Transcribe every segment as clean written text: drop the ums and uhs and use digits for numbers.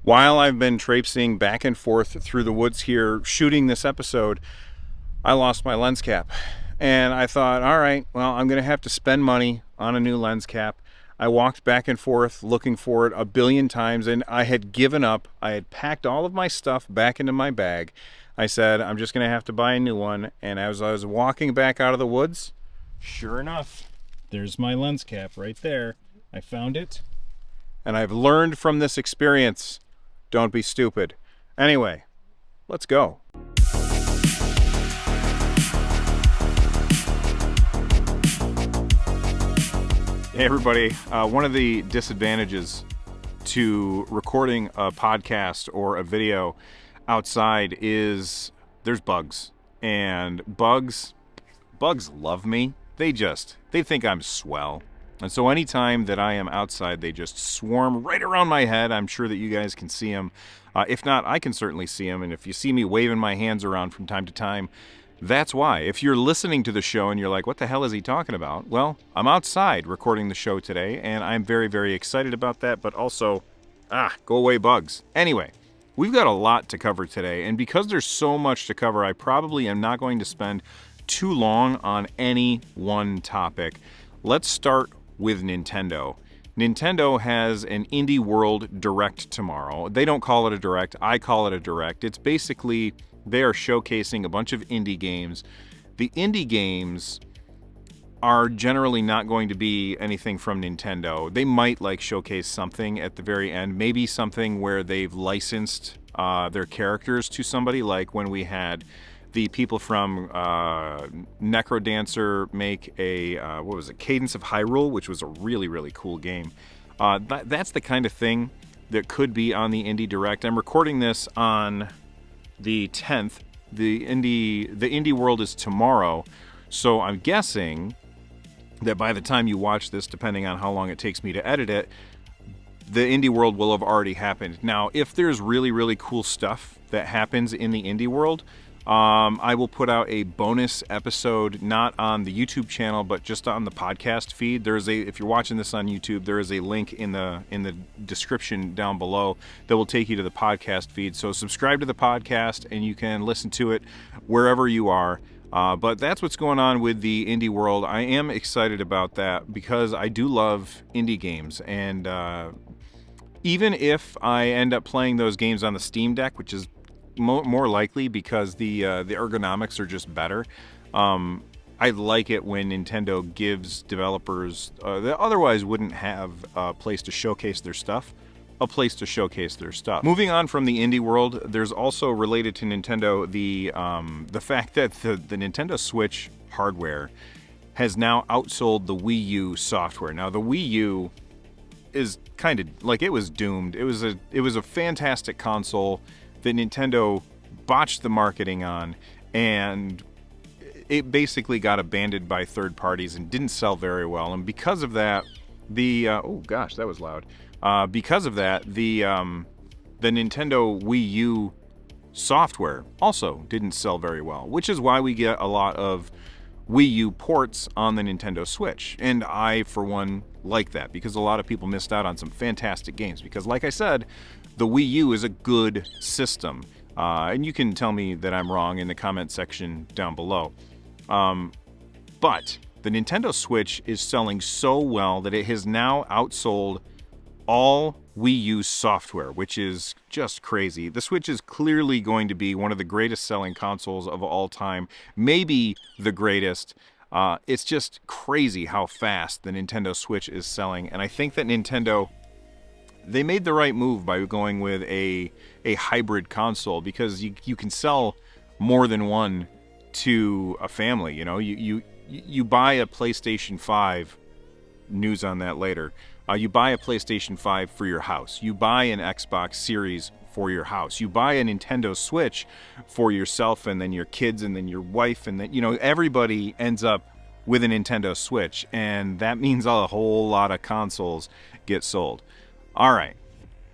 While I've been traipsing back and forth through the woods here shooting this episode, I lost my lens cap. And I thought, all right, well, I'm going to have to spend money on a new lens cap. I walked back and forth looking for it a billion times, and I had given up. I had packed all of my stuff back into my bag. I said, I'm just going to have to buy a new one. And as I was walking back out of the woods, sure enough, there's my lens cap right there. I found it. And I've learned from this experience, don't be stupid. Anyway, let's go. Hey everybody, one of the disadvantages to recording a podcast or a video outside is there's bugs. And bugs love me. They think I'm swell. And so anytime that I am outside, they just swarm right around my head. I'm sure that you guys can see them. If not, I can certainly see them. And if you see me waving my hands around from time to time, that's why. If you're listening to the show and you're like, what the hell is he talking about? Well, I'm outside recording the show today, and I'm very, very excited about that. But also, go away bugs. Anyway, we've got a lot to cover today. And because there's so much to cover, I probably am not going to spend too long on any one topic. Let's start with Nintendo. Nintendo has an Indie World Direct tomorrow. They don't call it a Direct, I call it a Direct. It's basically, they are showcasing a bunch of indie games. The indie games are generally not going to be anything from Nintendo. They might showcase something at the very end, maybe something where they've licensed their characters to somebody, like when we had the people from Necrodancer make a, Cadence of Hyrule, which was a really, really cool game. That's the kind of thing that could be on the Indie Direct. I'm recording this on the 10th. The Indie World is tomorrow, so I'm guessing that by the time you watch this, depending on how long it takes me to edit it, the Indie World will have already happened. Now, if there's really, really cool stuff that happens in the Indie World, I will put out a bonus episode, not on the YouTube channel, but just on the podcast feed. If you're watching this on YouTube, there is a link in the description down below that will take you to the podcast feed. So subscribe to the podcast and you can listen to it wherever you are. But that's what's going on with the indie world. I am excited about that because I do love indie games, and even if I end up playing those games on the Steam Deck, which is more likely because the ergonomics are just better. I like it when Nintendo gives developers that otherwise wouldn't have a place to showcase their stuff, a place to showcase their stuff. Moving on from the indie world, there's also related to Nintendo the fact that the Nintendo Switch hardware has now outsold the Wii U software. Now the Wii U is kind of it was doomed. It was a fantastic console that Nintendo botched the marketing on, and it basically got abandoned by third parties and didn't sell very well. And because of that, oh gosh, that was loud. Because of that, the Nintendo Wii U software also didn't sell very well, which is why we get a lot of Wii U ports on the Nintendo Switch. And I, for one, like that because a lot of people missed out on some fantastic games. Because like I said, the Wii U is a good system. And you can tell me that I'm wrong in the comment section down below. But the Nintendo Switch is selling so well that it has now outsold all Wii U software, which is just crazy. The Switch is clearly going to be one of the greatest selling consoles of all time, maybe the greatest. It's just crazy how fast the Nintendo Switch is selling, and I think that Nintendo, they made the right move by going with a hybrid console, because you can sell more than one to a family. You know, you buy a PlayStation 5, news on that later. You buy a PlayStation 5 for your house. You buy an Xbox Series for your house. You buy a Nintendo Switch for yourself, and then your kids, and then your wife, and then, everybody ends up with a Nintendo Switch, and that means a whole lot of consoles get sold. All right,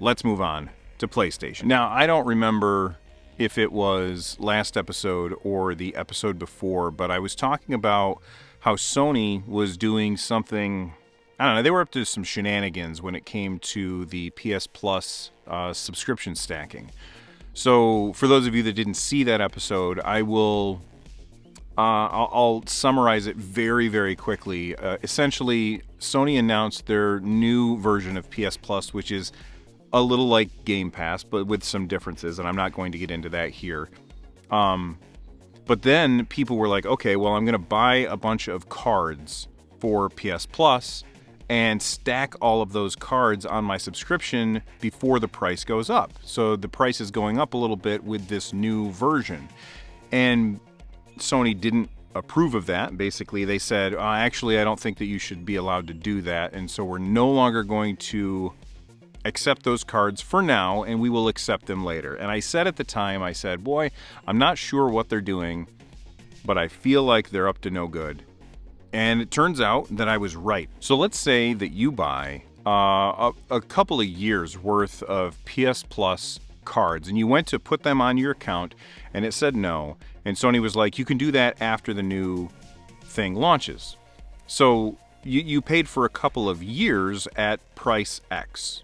let's move on to PlayStation. Now, I don't remember if it was last episode or the episode before, but I was talking about how Sony was doing something I don't know, they were up to some shenanigans when it came to the PS Plus subscription stacking. So for those of you that didn't see that episode, I'll summarize it very, very quickly. Essentially, Sony announced their new version of PS Plus, which is a little like Game Pass, but with some differences, and I'm not going to get into that here. But then people were like, okay, well, I'm going to buy a bunch of cards for PS Plus and stack all of those cards on my subscription before the price goes up. So the price is going up a little bit with this new version. And Sony didn't approve of that. Basically, they said, actually, I don't think that you should be allowed to do that. And so we're no longer going to accept those cards for now, and we will accept them later. And I said at the time, I said, boy, I'm not sure what they're doing, but I feel like they're up to no good. And it turns out that I was right. So let's say that you buy a couple of years worth of PS Plus cards, and you went to put them on your account, and it said no. And Sony was like, you can do that after the new thing launches. So you paid for a couple of years at price X.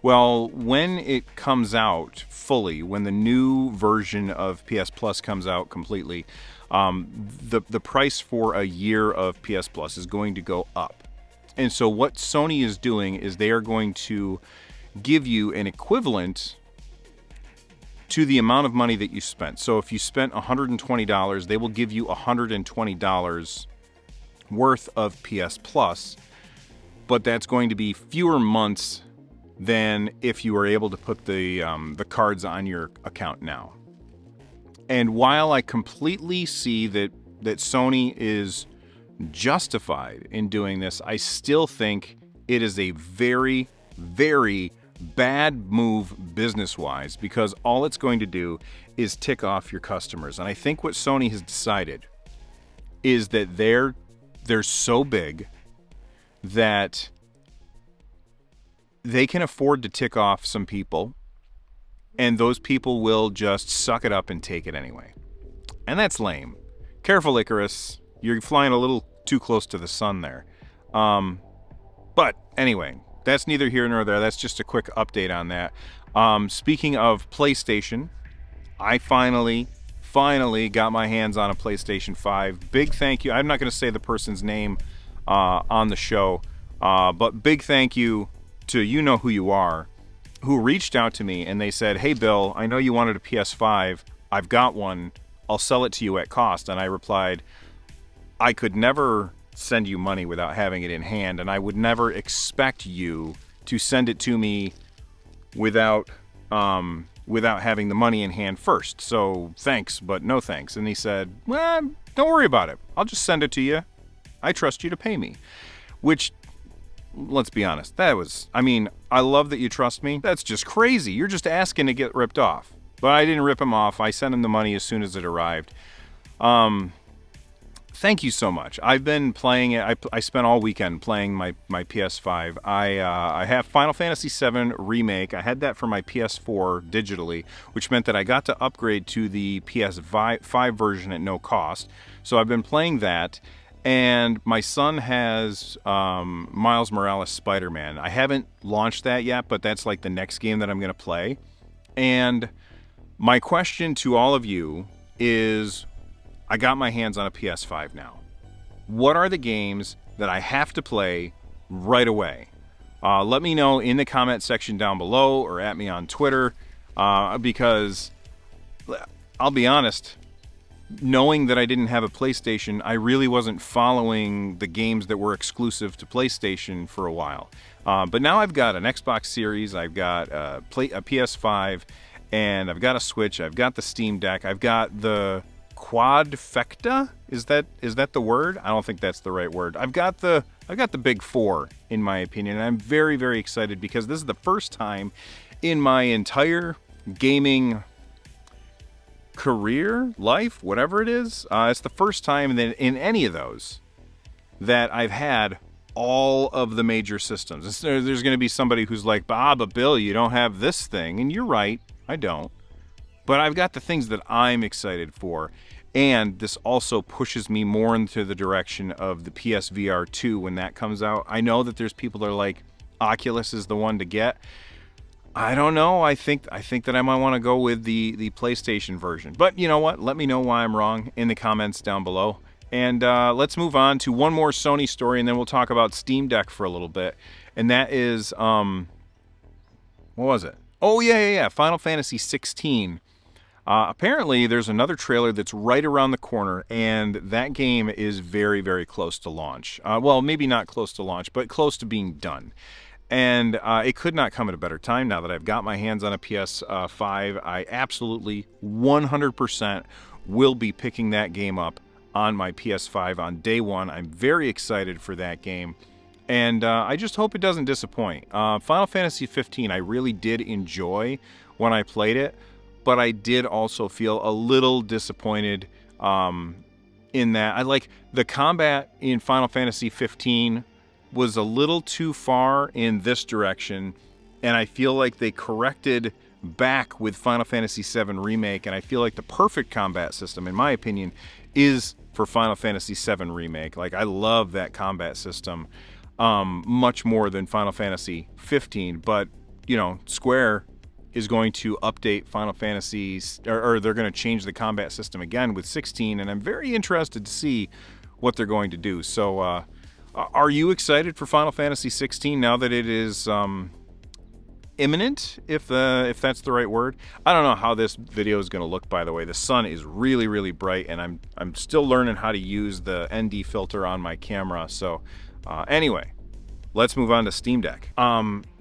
Well, when it comes out fully, when the new version of PS Plus comes out completely, the price for a year of PS Plus is going to go up. And so what Sony is doing is they are going to give you an equivalent to the amount of money that you spent. So if you spent $120, they will give you $120 worth of PS Plus, but that's going to be fewer months than if you were able to put the cards on your account now. And while I completely see that Sony is justified in doing this, I still think it is a very, very bad move business-wise, because all it's going to do is tick off your customers. And I think what Sony has decided is that they're so big that they can afford to tick off some people, and those people will just suck it up and take it anyway. And that's lame. Careful, Icarus. You're flying a little too close to the sun there. But anyway, that's neither here nor there. That's just a quick update on that. Speaking of PlayStation, I finally got my hands on a PlayStation 5. Big thank you. I'm not going to say the person's name on the show, but big thank you to you know who you are, who reached out to me and they said, hey Bill, I know you wanted a PS5. I've got one. I'll sell it to you at cost. And I replied, I could never send you money without having it in hand, and I would never expect you to send it to me without having the money in hand first. So thanks, but no thanks. And he said, well, don't worry about it. I'll just send it to you. I trust you to pay me. Which, let's be honest, I love that you trust me. That's just crazy. You're just asking to get ripped off. But I didn't rip him off. I sent him the money as soon as it arrived. Thank you so much. I've been playing it. I spent all weekend playing my PS5. I have Final Fantasy VII Remake. I had that for my PS4 digitally, which meant that I got to upgrade to the PS5 version at no cost. So I've been playing that. And my son has Miles Morales Spider-Man. I haven't launched that yet, but that's like the next game that I'm going to play. And my question to all of you is, I got my hands on a PS5 now. What are the games that I have to play right away? Let me know in the comment section down below or at me on Twitter, because I'll be honest, knowing that I didn't have a PlayStation, I really wasn't following the games that were exclusive to PlayStation for a while. But now I've got an Xbox Series, I've got a PS5, and I've got a Switch, I've got the Steam Deck, I've got the Quadfecta? Is that the word? I don't think that's the right word. I've got the big four, in my opinion, and I'm very, very excited because this is the first time in my entire gaming career, life, whatever it is, it's the first time that in any of those that I've had all of the major systems. There's going to be somebody who's like, but Bill, you don't have this thing. And you're right, I don't. But I've got the things that I'm excited for. And this also pushes me more into the direction of the PSVR 2 when that comes out. I know that there's people that are like, Oculus is the one to get. I don't know. I think that I might want to go with the PlayStation version. But you know what? Let me know why I'm wrong in the comments down below. And let's move on to one more Sony story, and then we'll talk about Steam Deck for a little bit. And that is, what was it? Oh, yeah. Final Fantasy 16. Apparently, there's another trailer that's right around the corner, and that game is very, very close to launch. Well, maybe not close to launch, but close to being done. And it could not come at a better time now that I've got my hands on a PS5. I absolutely 100% will be picking that game up on my PS5 on day one. I'm very excited for that game. And I just hope it doesn't disappoint. Final Fantasy 15 I really did enjoy when I played it, but I did also feel a little disappointed in that. I like the combat in Final Fantasy 15 was a little too far in this direction, and I feel like they corrected back with Final Fantasy VII Remake, and I feel like the perfect combat system, in my opinion, is for Final Fantasy VII Remake. Like, I love that combat system much more than Final Fantasy 15, but, you know, Square is going to update Final Fantasy, or they're going to change the combat system again with 16, and I'm very interested to see what they're going to do. So, are you excited for Final Fantasy 16 now that it is imminent, if that's the right word? I don't know how this video is going to look, by the way. The sun is really, really bright, and I'm still learning how to use the ND filter on my camera. So anyway, let's move on to Steam Deck.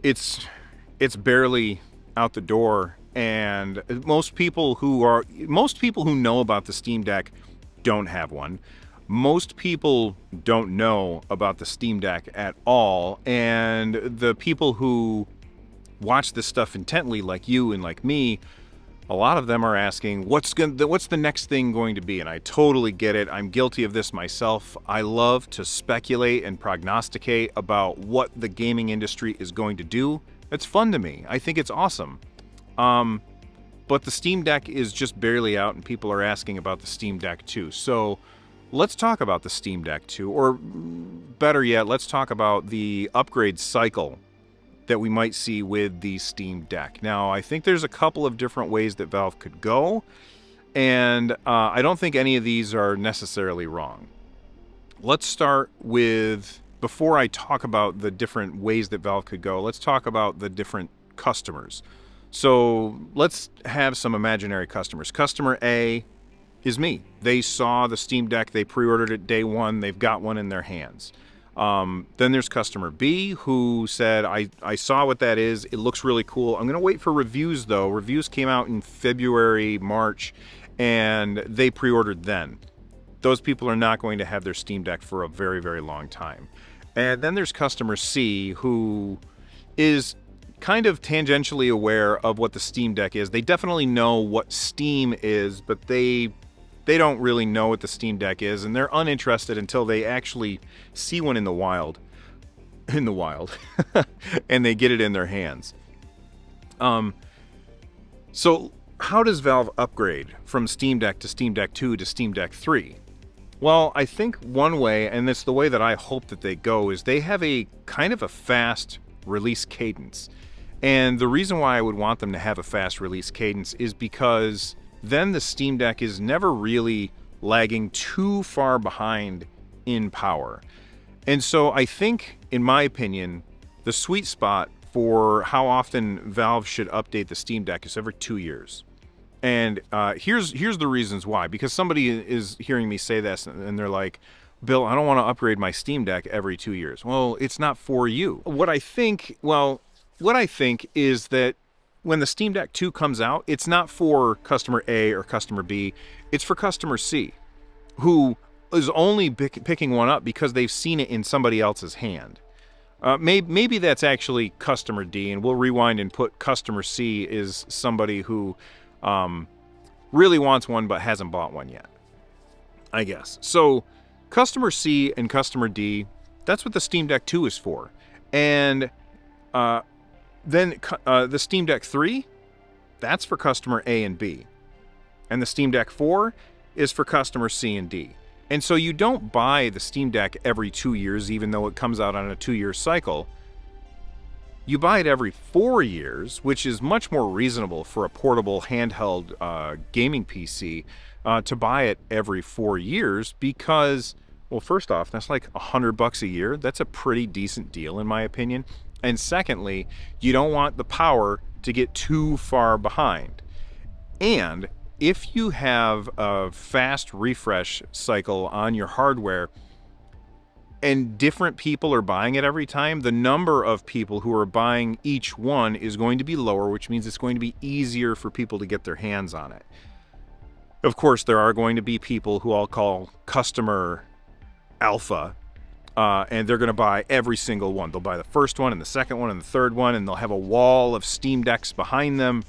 It's barely out the door, and most people who know about the Steam Deck don't have one. Most people don't know about the Steam Deck at all, and the people who watch this stuff intently, like you and like me, a lot of them are asking, what's the next thing going to be? And I totally get it. I'm guilty of this myself. I love to speculate and prognosticate about what the gaming industry is going to do. It's fun to me. I think it's awesome. But the Steam Deck is just barely out, and people are asking about the Steam Deck too. So let's talk about the Steam Deck 2, or better yet, let's talk about the upgrade cycle that we might see with the Steam Deck. Now, I think there's a couple of different ways that Valve could go, and I don't think any of these are necessarily wrong. Let's start with, before I talk about the different ways that Valve could go, let's talk about the different customers. So let's have some imaginary customers. Customer A is me. They saw the Steam Deck, they pre-ordered it day one, they've got one in their hands. Then there's customer B who said, I saw what that is, it looks really cool. I'm going to wait for reviews though. Reviews came out in February, March, and they pre-ordered then. Those people are not going to have their Steam Deck for a very, very long time. And then there's customer C who is kind of tangentially aware of what the Steam Deck is. They definitely know what Steam is, but they don't really know what the Steam Deck is, and they're uninterested until they actually see one in the wild, and they get it in their hands. So how does Valve upgrade from Steam Deck to Steam Deck 2 to Steam Deck 3? Well, I think one way, and it's the way that I hope that they go, is they have a kind of a fast release cadence. And the reason why I would want them to have a fast release cadence is because then the Steam Deck is never really lagging too far behind in power. And so I think, in my opinion, the sweet spot for how often Valve should update the Steam Deck is every 2 years. And here's the reasons why. Because somebody is hearing me say this and they're like, Bill, I don't want to upgrade my Steam Deck every 2 years. Well, it's not for you. What I think is that when the Steam Deck 2 comes out, it's not for customer A or customer B. It's for customer C, who is only picking one up because they've seen it in somebody else's hand. Maybe that's actually customer D, and we'll rewind and put customer C is somebody who really wants one but hasn't bought one yet, I guess. So customer C and customer D, that's what the Steam Deck 2 is for. And then the Steam Deck 3, that's for customer A and B. And the Steam Deck 4, is for customer C and D. And so you don't buy the Steam Deck every 2 years, even though it comes out on a 2-year cycle. You buy it every 4 years, which is much more reasonable for a portable handheld gaming PC to buy it every 4 years because, well, first off, that's like $100 a year. That's a pretty decent deal in my opinion. And secondly, you don't want the power to get too far behind. And if you have a fast refresh cycle on your hardware and different people are buying it every time, the number of people who are buying each one is going to be lower, which means it's going to be easier for people to get their hands on it. Of course, there are going to be people who I'll call customer alpha, and they're going to buy every single one. They'll buy the first one and the second one and the third one, and they'll have a wall of Steam Decks behind them.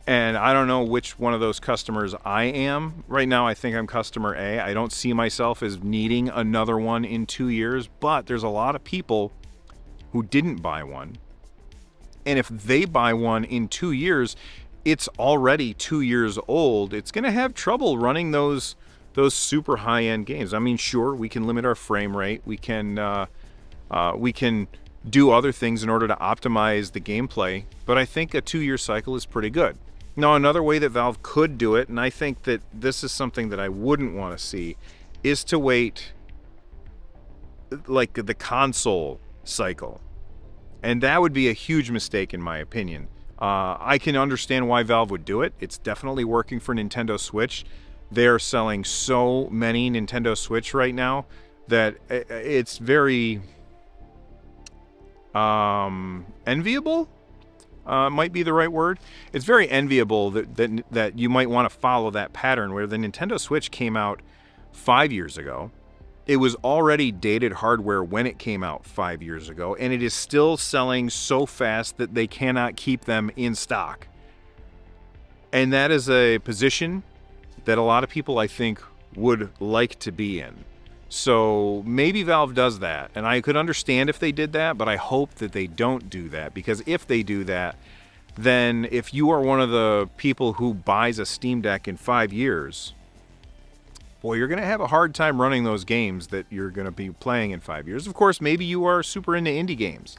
And I don't know which one of those customers I am. Right now, I think I'm customer A. I don't see myself as needing another one in 2 years, but there's a lot of people who didn't buy one. And if they buy one in 2 years, it's already 2 years old. It's going to have trouble running those super high-end games. I mean, sure, we can limit our frame rate. We can do other things in order to optimize the gameplay, but I think a 2-year cycle is pretty good. Now, another way that Valve could do it, and I think that this is something that I wouldn't want to see, is to wait like the console cycle. And that would be a huge mistake in my opinion. I can understand why Valve would do it. It's definitely working for Nintendo Switch. They're selling so many Nintendo Switch right now that it's very enviable. Might be the right word. It's very enviable that you might want to follow that pattern where the Nintendo Switch came out 5 years ago. It was already dated hardware when it came out 5 years ago, and it is still selling so fast that they cannot keep them in stock. And that is a position that a lot of people, I think, would like to be in. So maybe Valve does that, and I could understand if they did that, but I hope that they don't do that, because if they do that, then if you are one of the people who buys a Steam Deck in 5 years, boy, you're going to have a hard time running those games that you're going to be playing in 5 years. Of course, maybe you are super into indie games.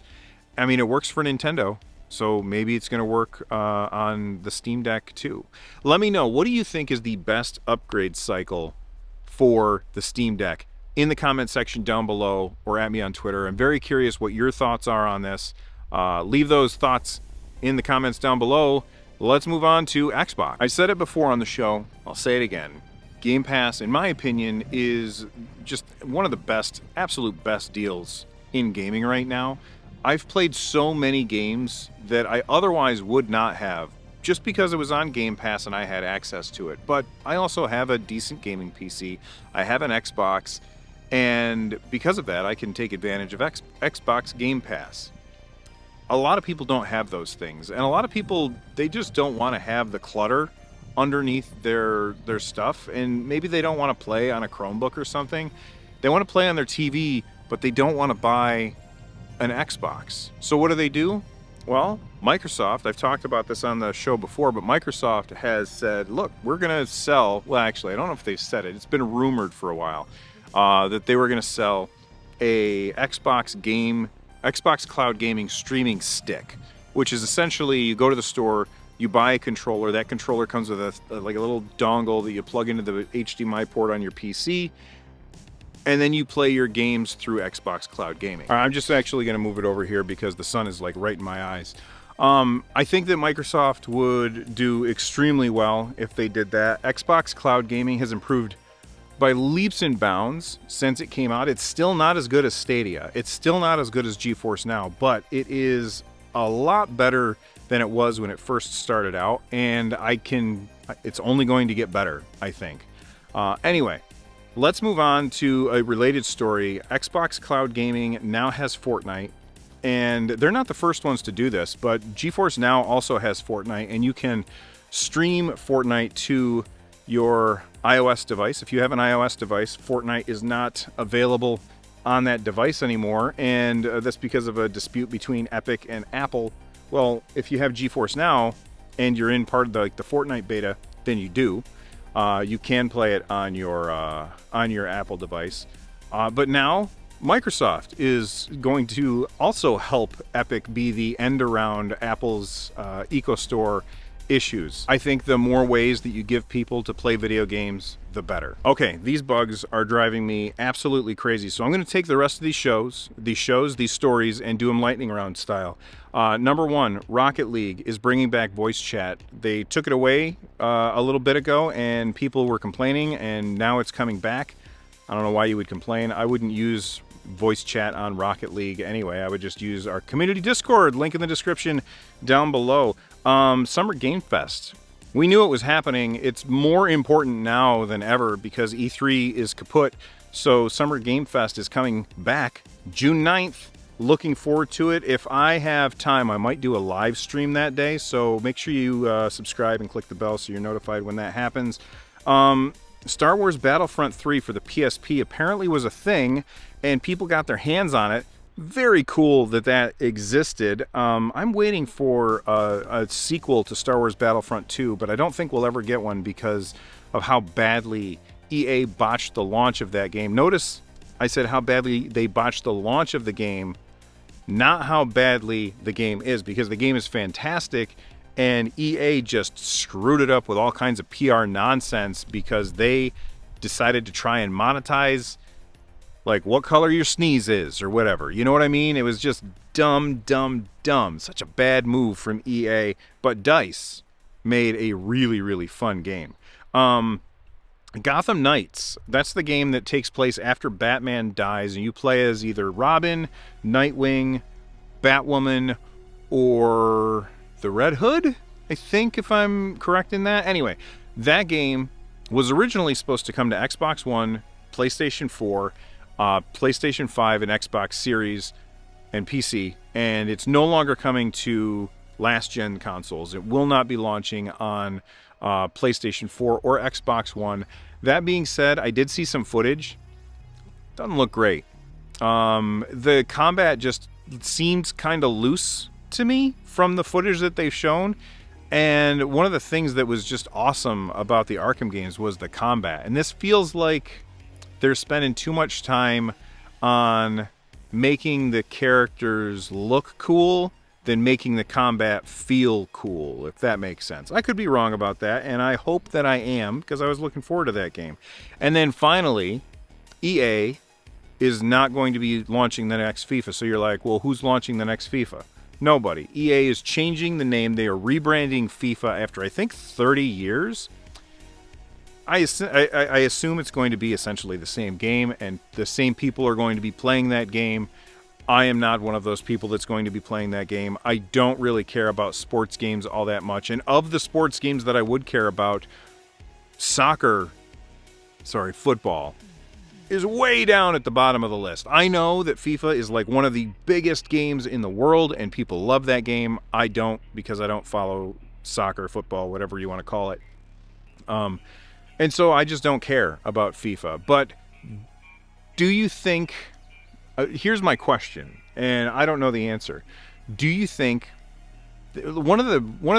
I mean, it works for Nintendo, so maybe it's going to work on the Steam Deck too. Let me know, what do you think is the best upgrade cycle for the Steam Deck? In the comment section down below or at me on Twitter. I'm very curious what your thoughts are on this. Leave those thoughts in the comments down below. Let's move on to Xbox. I said it before on the show, I'll say it again. Game Pass, in my opinion, is just one of the best, absolute best deals in gaming right now. I've played so many games that I otherwise would not have, just because it was on Game Pass and I had access to it. But I also have a decent gaming PC. I have an Xbox. And because of that, I can take advantage of Xbox Game Pass. A lot of people don't have those things. And a lot of people, they just don't want to have the clutter underneath their stuff. And maybe they don't want to play on a Chromebook or something. They want to play on their TV, but they don't want to buy an Xbox. So what do? Well, Microsoft, I've talked about this on the show before, but Microsoft has said, look, we're going to sell, well, actually, I don't know if they've said it. It's been rumored for a while. That they were going to sell a Xbox Cloud Gaming streaming stick, which is essentially you go to the store, you buy a controller. That controller comes with a little dongle that you plug into the HDMI port on your PC, and then you play your games through Xbox Cloud Gaming. All right, I'm just actually going to move it over here because the sun is like right in my eyes. I think that Microsoft would do extremely well if they did that. Xbox Cloud Gaming has improved by leaps and bounds since it came out. It's still not as good as Stadia. It's still not as good as GeForce Now, but it is a lot better than it was when it first started out, and it's only going to get better, I think. Anyway, let's move on to a related story. Xbox Cloud Gaming now has Fortnite, and they're not the first ones to do this, but GeForce Now also has Fortnite, and you can stream Fortnite to your iOS device. If you have an iOS device, Fortnite is not available on that device anymore, and that's because of a dispute between Epic and Apple. Well, if you have GeForce Now and you're in part of the Fortnite beta, then you do. You can play it on your Apple device. But now Microsoft is going to also help Epic be the end around Apple's EcoStore issues. I think the more ways that you give people to play video games, the better. Okay, these bugs are driving me absolutely crazy, so I'm going to take the rest of these stories, and do them lightning round style. Number one, Rocket League is bringing back voice chat. They took it away a little bit ago, and people were complaining, and now it's coming back. I don't know why you would complain. I wouldn't use voice chat on Rocket League anyway. I would just use our community Discord, link in the description down below. Summer Game Fest. We knew it was happening. It's more important now than ever because E3 is kaput. So Summer Game Fest is coming back June 9th. Looking forward to it. If I have time, I might do a live stream that day. So make sure you subscribe and click the bell so you're notified when that happens. Star Wars Battlefront 3 for the PSP apparently was a thing, and people got their hands on it. Very cool that existed. I'm waiting for a sequel to Star Wars Battlefront 2, but I don't think we'll ever get one because of how badly EA botched the launch of that game. Notice I said how badly they botched the launch of the game, not how badly the game is, because the game is fantastic, and EA just screwed it up with all kinds of PR nonsense because they decided to try and monetize like what color your sneeze is or whatever. You know what I mean? It was just dumb. Such a bad move from EA. But DICE made a really, really fun game. Gotham Knights. That's the game that takes place after Batman dies, and you play as either Robin, Nightwing, Batwoman, or the Red Hood, I think, if I'm correct in that. Anyway, that game was originally supposed to come to Xbox One, PlayStation 4, PlayStation 5, and Xbox Series, and PC, and it's no longer coming to last-gen consoles. It will not be launching on PlayStation 4 or Xbox One. That being said, I did see some footage. Doesn't look great. The combat just seemed kind of loose to me from the footage that they've shown. And one of the things that was just awesome about the Arkham games was the combat. And this feels like they're spending too much time on making the characters look cool than making the combat feel cool, if that makes sense. I could be wrong about that, and I hope that I am, because I was looking forward to that game. And then finally, EA is not going to be launching the next FIFA. So you're like, well, who's launching the next FIFA? Nobody. EA is changing the name. They are rebranding FIFA after, I think, 30 years. I assume it's going to be essentially the same game, and the same people are going to be playing that game. I am not one of those people that's going to be playing that game. I don't really care about sports games all that much. And of the sports games that I would care about, football is way down at the bottom of the list. I know that FIFA is like one of the biggest games in the world, and people love that game. I don't, because I don't follow soccer, football, whatever you want to call it. And so I just don't care about FIFA. But do you think... here's my question, and I don't know the answer. Do you think one of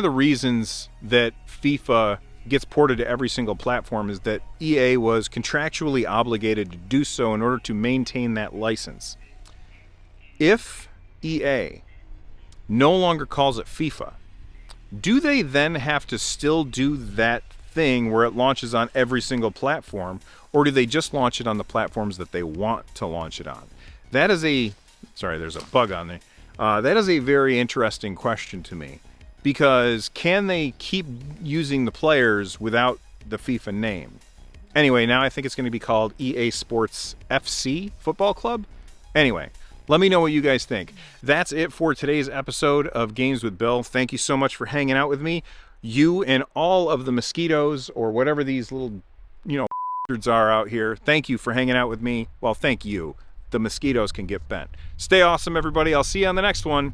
the reasons that FIFA gets ported to every single platform is that EA was contractually obligated to do so in order to maintain that license? If EA no longer calls it FIFA, do they then have to still do that thing where it launches on every single platform, or do they just launch it on the platforms that they want to launch it on? That is a... Sorry, there's a bug on there. That is a very interesting question to me. Because can they keep using the players without the FIFA name? Anyway, now I think it's going to be called EA Sports FC Football Club. Anyway, let me know what you guys think. That's it for today's episode of Games with Bill. Thank you so much for hanging out with me. You and all of the mosquitoes, or whatever these little, are out here. Thank you for hanging out with me. Well, thank you. The mosquitoes can get bent. Stay awesome, everybody. I'll see you on the next one.